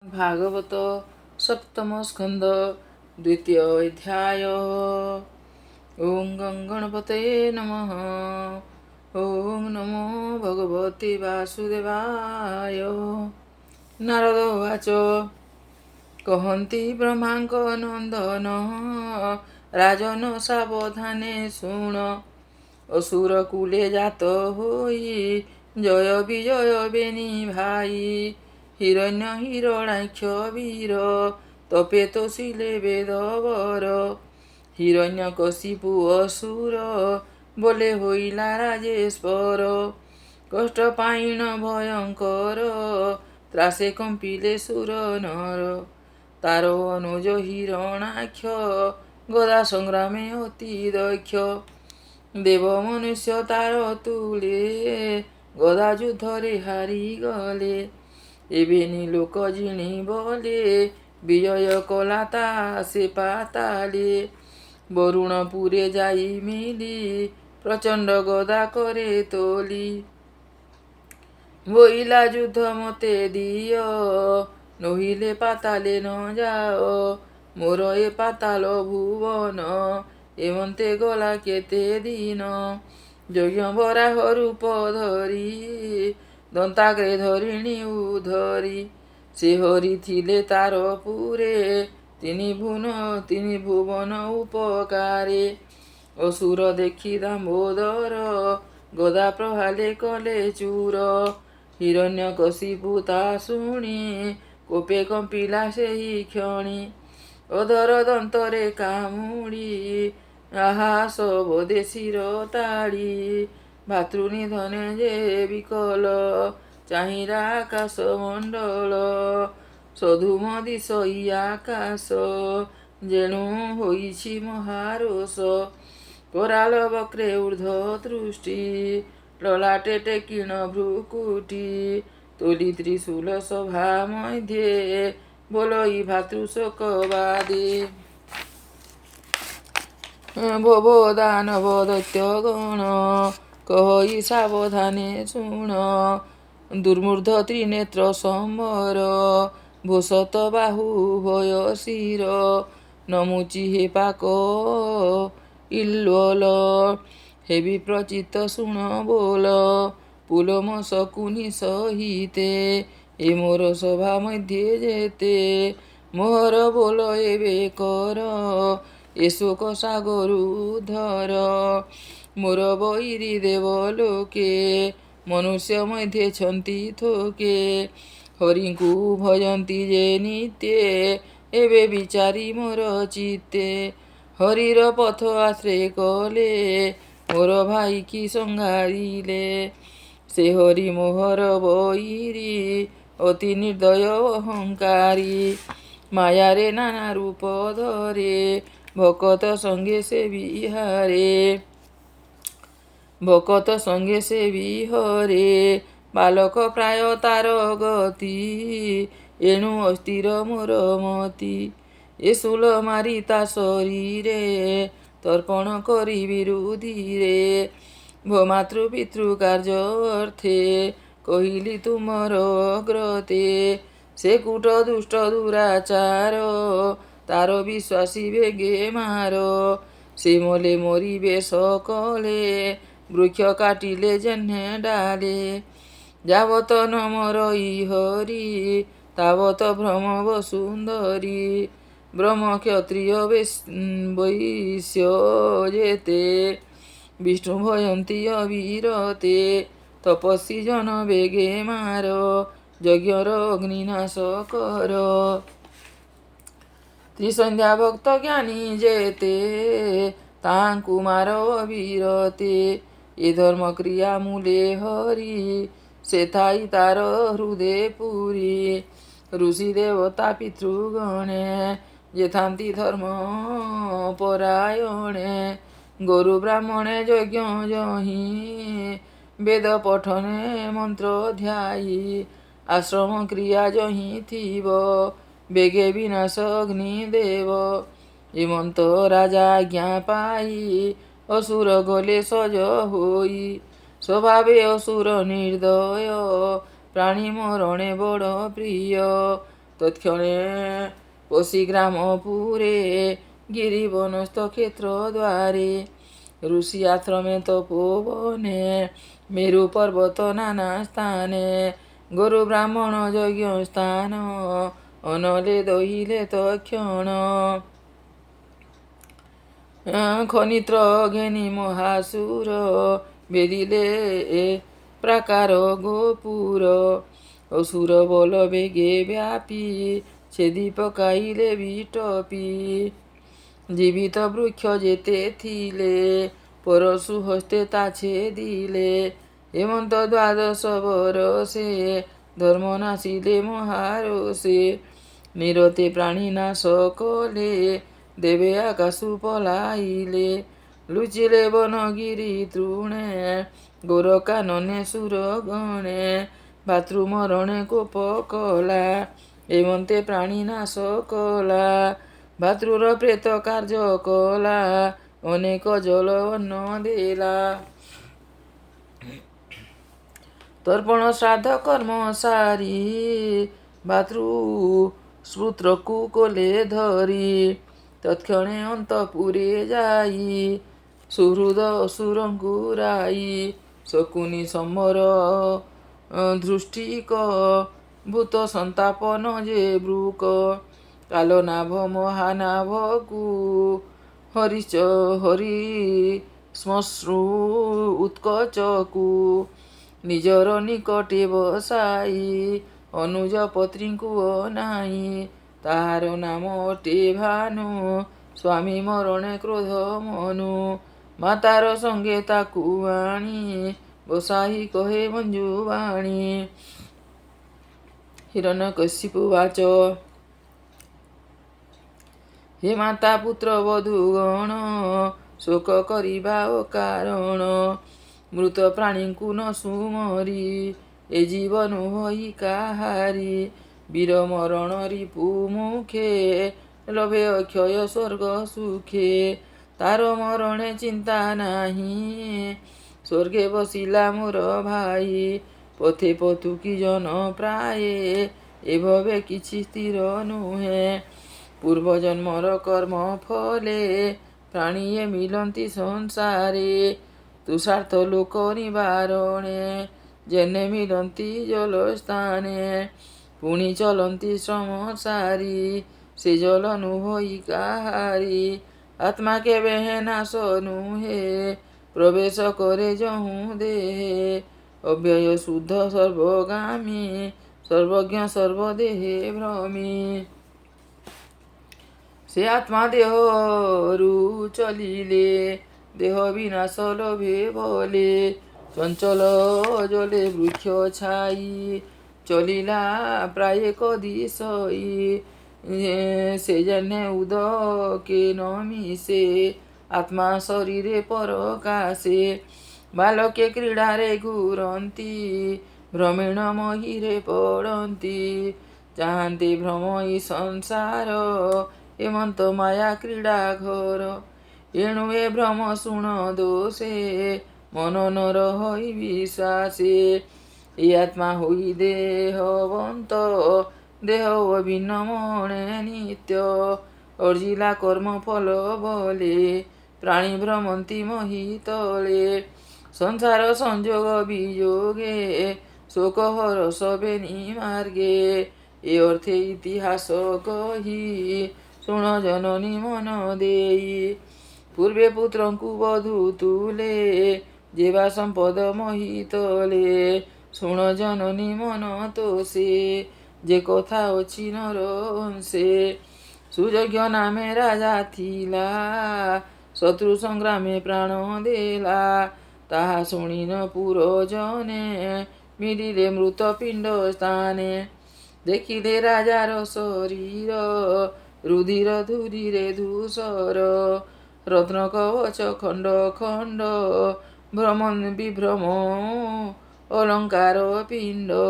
भागवत सप्तम स्कंद द्वितीय अध्याय। ओं गणपतये नमः। ओं नमो भगवते वासुदेवाय। नारद उवाच कहन्ति ब्रह्मांक नंदन राजन सावधाने शुण। असुर कुले जात होई जय विजय बेनी भाई। हिरण्य हिरणाक्ष वीर तपे तोषिले बेदवर। हिरण्यकशिपु असुर बोले होइला राजेश्वर। कष्ट पाइण भयंकर त्रासे कम्पिले सुर नर। तार अनुज हिरणाक्ष गदा संग्रामे अति दक्ष। देव मनुष्य तार तुले गदा युद्धरे हारी गले। एबेनी लोक जिणी बोले विजय कला ता से पाताले। बरुणपुरे जाई मिली प्रचंड गदा करे तोली। बोइला युद्ध मते दियो नहिले पाताले न जाओ। मोर ए पाताल भुवन एमन्ते गला केते दिन। यज्ञ बराह रूप धरी दंताग्रे धरिणी उधरी। से हरि थिले तार पुरे तिनि भुवन उपकारे। असुर देखि दामोदर गदा प्रहाले कले चूर। हिरण्यकशिपु ता शुणी कोपे कम्पिला सेहि क्षणी। अधर दन्तरे कामुडी आहास बोधे शिर ताड़ी। भातृनिधने जे विकल चाहिरा आकाश मण्डल। सधुम दिशई आकाश जेणु होइछि महारोष। कराल बक्रे ऊर्ध्व दृष्टि ललाटे टेकिण भ्रुकुटी। तोली त्रिशूल सभा मध्ये बोलई भातृशोकवादे। भवो दानव दैत्यगण कहई सावधाने शुण। दुर्मूर्ध त्रिनेत्र सम्बर भूषत बाहु भय शिर। नमुचि हे पाक इल्वल हे विप्रचित शुण बोल। पुलम शकुनि सहिते ए मोर सभा मध्ये जेते। मोहर बोल एबे कर ए शोक सागर उद्धर। मोर बैरी देवलोके मनुष्य मध्ये छन्ति थोके। हरिଙ୍କୁ भजन्ति जे नित्ये एबे विचारी मोर चित्ते। हरिर पथ आश्रय कले मोर भाई की संघारिले। से हरि मोहर बैरी अति निर्दय अहंकारी। मायारे नाना रूप धरे भकत संगे से बिहारे। भकत संगे से विहरे बालक प्राय तार गति। एणु अस्थिर मोर मति ए शूल मारी ता शरीरे तर्पण करी विरुधिरे। भो मातृ पितृ कार्य अर्थे कहिली तुमर अग्रते। से कूट दुष्ट दुराचार तार विश्वासी बेगे मार। से मले मरिबे सकले वृक्ष काटिले जेह्ने डाले। जावत न मरई हरि तावत भ्रम वसुंधरी। ब्रह्म क्षत्रिय वैश्य जेते विष्णु भयन्ति अविरते। तपस्वी जन बेगे मार यज्ञर अग्निनाश कर। त्रिसंध्या भक्त ज्ञानी जेते तांकु मार अविरते। ए धर्म क्रिया मूले हरि से थाई तार हृदय पुरी। ऋषि देवता पितृगणे जे थांती धर्म परायणे। गुरु ब्राह्मणे यज्ञ जहि वेद पठने मंत्र ध्यायी। आश्रम क्रिया जहि थिब बेगे विनाश अग्निदेव। एमंत राजा आज्ञा पाई असुर गले सज होई। स्वभावे असुर निर्दय प्राणी मरणे बड़ प्रिय। তৎক্ষণে পশি গ্রামপুরে গিরিবনস্থ ক্ষেত্র দ্বারে ঋষি আশ্রমে তপোবনে মেরু পর্বত নানা স্থানে গরু ব্রাহ্মণ যজ্ঞ স্থান অনলে দহিলে তক্ষণ খনিত্র ঘেনি মহাসুর বেদিলে প্রাকার গোপুর অসুর বল বেগে ব্যাপী ছেদি পকাইলে বিটপি জীবিত বৃক্ষ যেতে থিলে পরশু হস্তে তা ছেদিলে হেমন্ত দ্বাদশ বরসে ধর্ম নাশিলে মহারসে নিরতে প্রাণী নাশ কলে দেবে আকাশু পলাইলে লুচিলে বনগিরি তৃণে গোর কাননে সুর গণে ভাতৃমরণে কোপ কলা হেমন্তে প্রাণী নাশ কলা ভাতৃর প্রেତ କାର୍ଯ୍ୟ କଲା ଅନେକ ଜଳ ଅନ୍ନ ଦେଲା ତର୍ପଣ ଶ୍ରାଦ୍ଧ କର୍ମ ସାରି ଭାତୃ ସ୍ପୁତ୍ରକୁ କୋଲେ ଧରି ତତ୍କ୍ଷଣେ ଅନ୍ତପୁରେ ଯାଇ ସୁହୃଦ ଅସୁରଙ୍କୁ ରାଇ ଶକୁନି ସମ୍ବର ଦୃଷ୍ଟିକ ଭୂତ ସନ୍ତାପନ ଯେ ବୃକ କାଲନାଭ ମହାନାଭକୁ ହରି ଶ୍ମଶ୍ରୁ ଉତ୍କଚକୁ ନିଜର ନିକଟେ ବସାଇ ଅନୁଜ ପତ୍ନୀଙ୍କୁ ଅନାଇ ତାହାର ନାମ ଅଟେ ଭାନୁ ସ୍ୱାମୀ ମରଣେ କ୍ରୋଧ ମନୁ ମାତାର ସଙ୍ଗେ ତାକୁ ଆଣି ବସାଇ କହେ ମଞ୍ଜୁବାଣୀ ହିରଣ୍ୟକଶିପୁ ବାଚ ହେ ମାତା ପୁତ୍ର ବଧୂଗଣ ଶୋକ କରିବା ଅକାରଣ ମୃତ ପ୍ରାଣୀଙ୍କୁ ନ ସୁମରି ଏ ଜୀବନ ହୋଇ କାହାରି ବୀର ମରଣ ରିପୁ ମୁଖେ ଲଭେ ଅକ୍ଷୟ ସ୍ୱର୍ଗ ସୁଖେ ତାର ମରଣେ ଚିନ୍ତା ନାହିଁ ସ୍ୱର୍ଗେ ବସିଲା ମୋର ଭାଇ ପଥେ ପଥୁକି ଜନ ପ୍ରାୟେ ଏଭବେ କିଛି ସ୍ଥିର ନୁହେଁ ପୂର୍ବଜନ୍ମର କର୍ମ ଫଲେ ପ୍ରାଣୀଏ ମିଳନ୍ତି ସଂସାରେ ତୁଷାର୍ଥ ଲୋକ ନିବାରଣେ ଜେନେ ମିଳନ୍ତି ଜଲ ସ୍ଥାନେ ପୁଣି ଚଲନ୍ତି ଶ୍ରମ ସାରି ସେ ଜଲ ନୁହୋଇ କାହାରି ଆତ୍ମା କେବେ ନାଶ ନୁହେଁ ପ୍ରବେଶ କରେ ଯହୁଁ ଦେହେ ଅବ୍ୟୟ ଶୁଦ୍ଧ ସର୍ବଗାମୀ ସର୍ବଜ୍ଞ ସର୍ବଦେହେ ଭ୍ରମୀ ସେ ଆତ୍ମା ଦେହରୁ ଚଲିଲେ ଦେହ ବିନାଶ ଲୋଭେ ବଲେ ଚଞ୍ଚଳ ଜଲେ ବୃକ୍ଷ ଛାଇ ଚଲିଲା ପ୍ରାୟ କଦିଶଇ ସେ ଜନେ ଉଦକେ ନ ମିଶେ ଆତ୍ମା ଶରୀରେ ପରକାଶେ ବାଲକେ କ୍ରୀଡ଼ାରେ ଘୁରନ୍ତି ଭ୍ରମୀଣ ମହିରେ ପଡ଼ନ୍ତି ଚାହାନ୍ତି ଭ୍ରମଇ ସଂସାର ହେମନ୍ତ ମାୟା କ୍ରୀଡ଼ା ଘର ଏଣୁ ଏ ଭ୍ରମ ଶୁଣ ଦୋଷେ ମନ ନର ହୋଇ ବିଶ୍ୱାସେ ଏ ଆତ୍ମା ହୋଇ ଦେହବନ୍ତ ଦେହ ଅଭିନ୍ନ ମଣେ ନିତ୍ୟ ଅର୍ଜିଲା କର୍ମ ଫଳ ବଲେ ପ୍ରାଣୀ ଭ୍ରମନ୍ତି ମହି ତଳେ ସଂସାର ସଂଯୋଗ ବିଯୋଗେ ଶୋକ ହରସ ବେନି ମାର୍ଗେ ଏ ଅର୍ଥେ ଇତିହାସ କହି ଶୁଣ ଜନନୀ ମନ ଦେଇ ପୂର୍ବେ ପୁତ୍ରଙ୍କୁ ବଧୂ ତୁଲେ ଯେବା ସମ୍ପଦ ମହି ତଳେ ଶୁଣ ଜନନୀ ମନ ତୋଷେ ଯେ କଥା ଅଛି ନର ଅଂଶେ ସୁଯୋଗ୍ୟ ନାମେ ରାଜା ଥିଲା ଶତ୍ରୁ ସଂଗ୍ରାମେ ପ୍ରାଣ ଦେଲା ତାହା ଶୁଣିନ ପୁରଜନେ ମିଳିଲେ ମୃତ ପିଣ୍ଡ ସ୍ଥାନେ ଦେଖିଲେ ରାଜାର ଶରୀର ରୁଧିର ଧୁରିରେ ଧୂସର ରତ୍ନ କବଚ ଖଣ୍ଡ ଖଣ୍ଡ ଭ୍ରମ ବିଭ୍ରମ ଅଲଙ୍କାର ପିଣ୍ଡ